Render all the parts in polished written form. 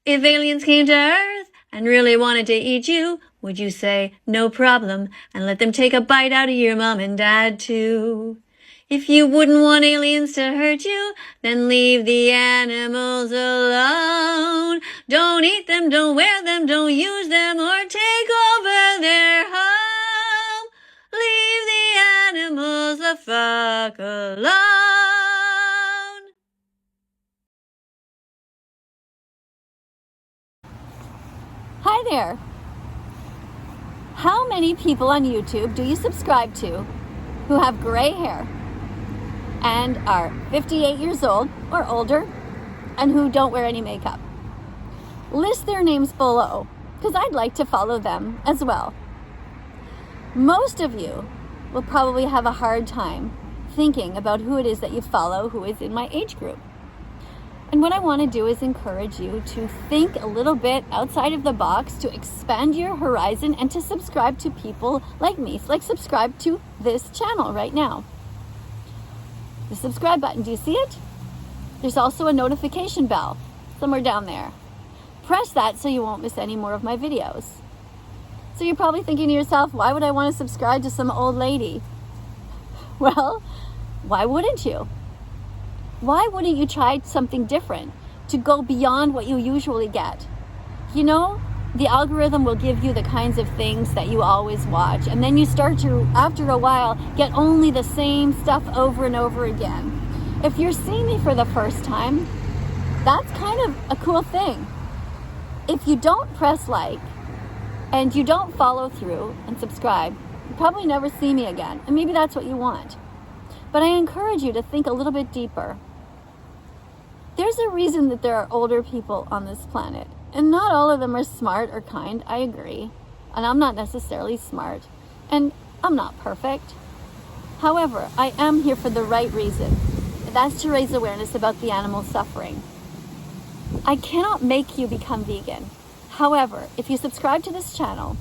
If aliens came to Earth and really wanted to eat you, would you say, no problem, and let them take a bite out of your mom and dad too? If you wouldn't want aliens to hurt you, then leave the animals alone. Don't eat them, don't wear them, don't use them, or take over their home. Leave the animals the fuck alone. Hi there. How many people on YouTube do you subscribe to who have gray hair and are 58 years old or older and who don't wear any makeup? List their names below, because I'd like to follow them as well. Most of you will probably have a hard time thinking about who it is that you follow who is in my age group. And what I want to do is encourage you to think a little bit outside of the box, to expand your horizon, and to subscribe to people like me, like subscribe to this channel right now. The subscribe button, do you see it? There's also a notification bell somewhere down there. Press that so you won't miss any more of my videos. So you're probably thinking to yourself, why would I want to subscribe to some old lady? Well, why wouldn't you? Why wouldn't you try something different to go beyond what you usually get? You know, the algorithm will give you the kinds of things that you always watch, and then you start to, after a while, get only the same stuff over and over again. If you're seeing me for the first time, that's kind of a cool thing. If you don't press like and you don't follow through and subscribe, you probably never see me again, and maybe that's what you want. But I encourage you to think a little bit deeper. There's a reason that there are older people on this planet, and not all of them are smart or kind, I agree. And I'm not necessarily smart, and I'm not perfect. However, I am here for the right reason, and that's to raise awareness about the animal suffering. I cannot make you become vegan. However, if you subscribe to this channel,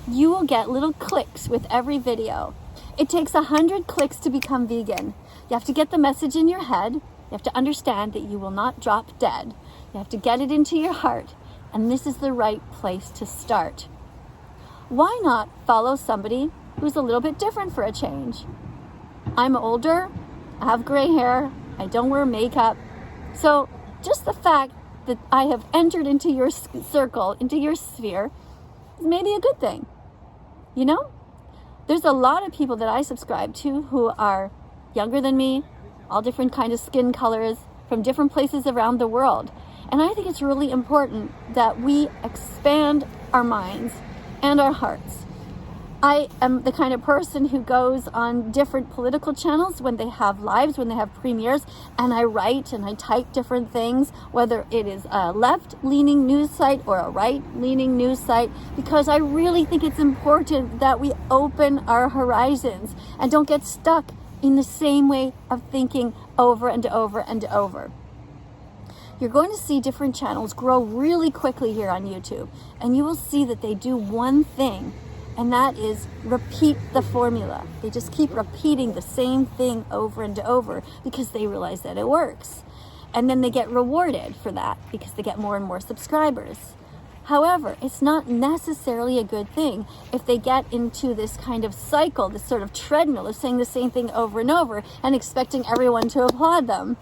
you will get little clicks with every video. It takes 100 clicks to become vegan. You have to get the message in your head. You have to understand that you will not drop dead. You have to get it into your heart, and this is the right place to start. Why not follow somebody who's a little bit different for a change? I'm older, I have gray hair, I don't wear makeup. So just the fact that I have entered into your circle, into your sphere, is maybe a good thing. You know? There's a lot of people that I subscribe to who are younger than me, all different kind of skin colors, from different places around the world. And I think it's really important that we expand our minds and our hearts. I am the kind of person who goes on different political channels when they have lives, when they have premieres, and I write and I type different things, whether it is a left-leaning news site or a right-leaning news site, because I really think it's important that we open our horizons and don't get stuck in the same way of thinking over and over and over. You're going to see different channels grow really quickly here on YouTube, and you will see that they do one thing, and that is repeat the formula. They just keep repeating the same thing over and over because they realize that it works. And then they get rewarded for that because they get more and more subscribers. However, it's not necessarily a good thing if they get into this kind of cycle, this sort of treadmill of saying the same thing over and over and expecting everyone to applaud them.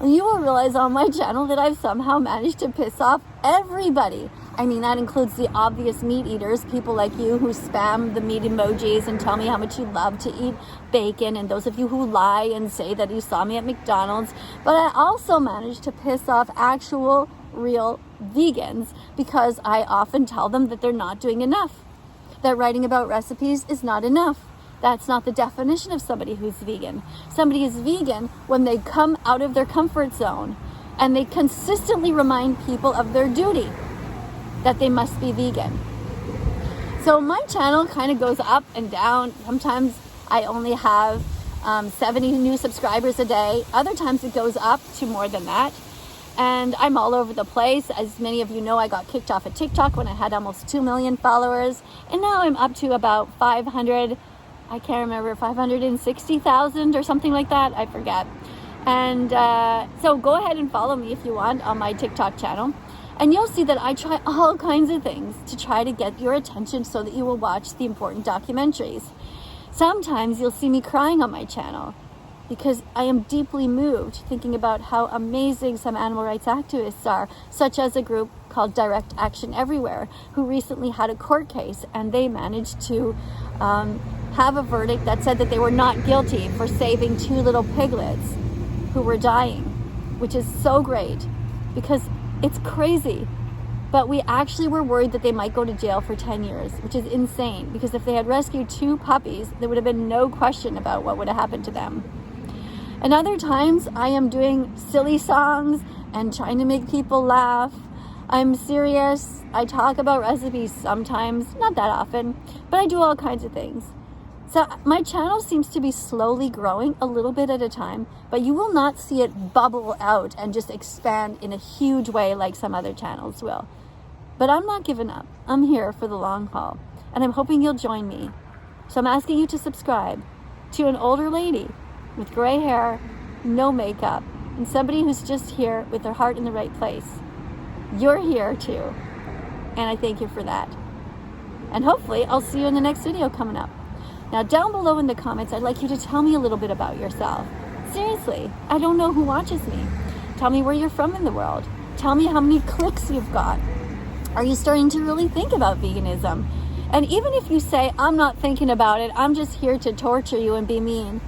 You will realize on my channel that I've somehow managed to piss off everybody. I mean, that includes the obvious meat eaters, people like you who spam the meat emojis and tell me how much you love to eat bacon, and those of you who lie and say that you saw me at McDonald's. But I also managed to piss off actual, real vegans because I often tell them that they're not doing enough, that writing about recipes is not enough. That's not the definition of somebody who's vegan. Somebody is vegan when they come out of their comfort zone and they consistently remind people of their duty, that they must be vegan. So my channel kind of goes up and down. Sometimes I only have 70 new subscribers a day. Other times it goes up to more than that. And I'm all over the place. As many of you know, I got kicked off of TikTok when I had almost 2 million followers. And now I'm up to about 500, I can't remember, 560,000 or something like that. I forget. And so go ahead and follow me if you want on my TikTok channel. And you'll see that I try all kinds of things to try to get your attention so that you will watch the important documentaries. Sometimes you'll see me crying on my channel because I am deeply moved thinking about how amazing some animal rights activists are, such as a group called Direct Action Everywhere, who recently had a court case and they managed to have a verdict that said that they were not guilty for saving 2 little piglets who were dying, which is so great because it's crazy. But we actually were worried that they might go to jail for 10 years, which is insane, because if they had rescued 2 puppies, there would have been no question about what would have happened to them. And other times I am doing silly songs and trying to make people laugh. I'm serious. I talk about recipes sometimes, not that often, but I do all kinds of things. So my channel seems to be slowly growing a little bit at a time, but you will not see it bubble out and just expand in a huge way like some other channels will. But I'm not giving up. I'm here for the long haul, and I'm hoping you'll join me. So I'm asking you to subscribe to an older lady with gray hair, no makeup, and somebody who's just here with their heart in the right place. You're here too, and I thank you for that. And hopefully I'll see you in the next video coming up. Now down below in the comments, I'd like you to tell me a little bit about yourself. Seriously, I don't know who watches me. Tell me where you're from in the world. Tell me how many clicks you've got. Are you starting to really think about veganism? And even if you say, I'm not thinking about it, I'm just here to torture you and be mean,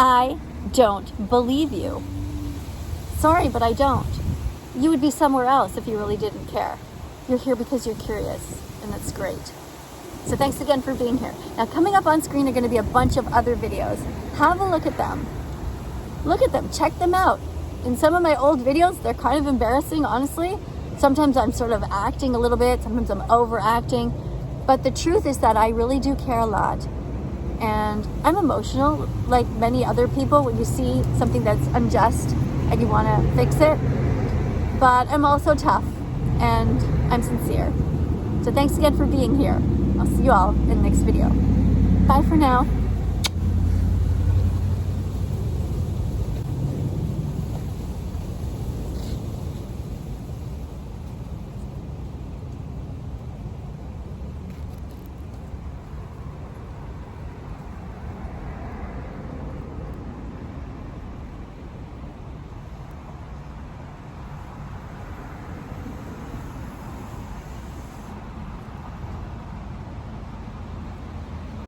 I don't believe you. Sorry, but I don't. You would be somewhere else if you really didn't care. You're here because you're curious, and that's great. So thanks again for being here. Now coming up on screen are going to be a bunch of other videos. Have a look at them. Look at them, check them out. In some of my old videos, they're kind of embarrassing, honestly. Sometimes I'm sort of acting a little bit, sometimes I'm overacting. But the truth is that I really do care a lot. And I'm emotional, like many other people, when you see something that's unjust and you want to fix it. But I'm also tough, and I'm sincere. So thanks again for being here. I'll see you all in the next video. Bye for now.